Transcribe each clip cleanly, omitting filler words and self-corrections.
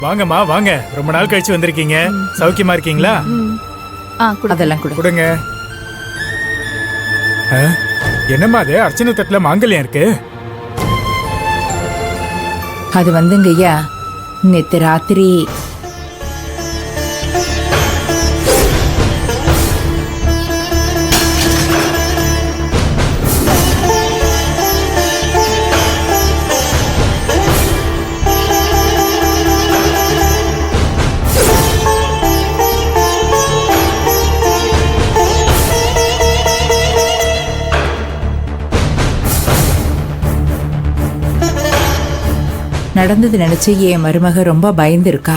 வாங்கம்மா வாங்க, ரொம்ப நாள் கழிச்சு வந்திருக்கீங்க. சௌக்கியமா இருக்கீங்களா? அதெல்லாம் கொடுங்க. என்னம்மா அது அர்ச்சனை தட்டுல மாங்கல்யம் இருக்கு? அது வந்துங்க ஐயா, நேத்து ராத்திரி நடந்தது நினைச்சு என் மருமக ரொம்ப பயந்து இருக்கா.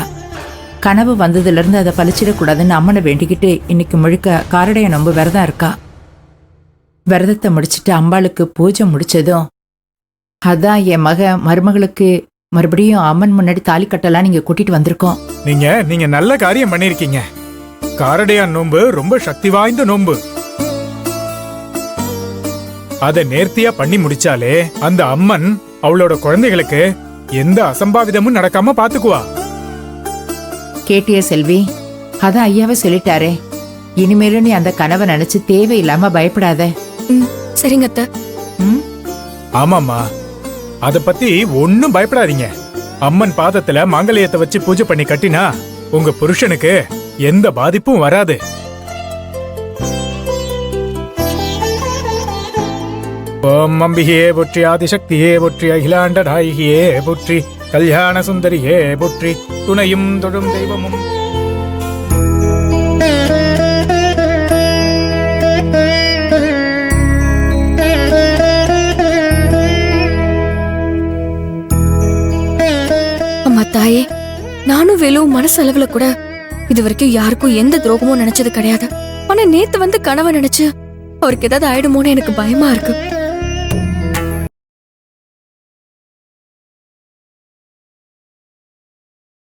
கனவு வந்ததுல இருந்து அதை பழிச்சிடக்கூடாதுன்னு அம்மனை வேண்டிக்கிட்டு இன்னைக்கு முழுக்க காரடைய நம்ப விரதம் இருக்கா. விரதத்தை முடிச்சிட்டு அம்பாளுக்கு பூஜை முடிச்சதும் அதான் என் மருமகளுக்கு மறுபடியும் அம்மன் முன்னாடி தாலி கட்டலாம் நீங்க கூட்டிட்டு வந்திருக்கோம். நீங்க நல்ல காரியம் பண்ணிருக்கீங்க. காரடையான் நோன்பு ரொம்ப சக்தி வாய்ந்த நோன்பு. அதை நேர்த்தியா பண்ணி முடிச்சாலே அந்த அம்மன் அவளோட குழந்தைகளுக்கு எந்த அசம்பாவிதமும் நடக்காம பாத்துக்குவா. கேட்டிய செல்வி, அதான் ஐயாவே சொல்லிட்டாரே, இனிமேலும் நீ அந்த கனவை நினைச்சு தேவையில்லாம பயப்படாத. சரிங்க அத்தை. ஆமாமா, அத பத்தி ஒன்னும் பயப்படாதீங்க. அம்மன் பாதத்துல மாங்கல்யத்தை வச்சு பூஜை பண்ணி கட்டினா உங்க புருஷனுக்கு எந்த பாதிப்பும் வராது. ஓம் அம்பிகையே போற்றி, ஆதிசக்தியே போற்றி, அகிலாண்ட நாயகியே போற்றி, கல்யாண சுந்தரியே போற்றி, துணையும் தொடும் தெய்வமும். அம்மா தாயே, நானும் வேலும் மனசளவுல கூட இது வரைக்கும் யாருக்கும் எந்த துரோகமும் நினைச்சது கிடையாது. ஆனா நேத்து வந்து கனவை நினைச்சு அவருக்கு ஏதாவது ஆயிடுமோன்னு எனக்கு பயமா இருக்கு.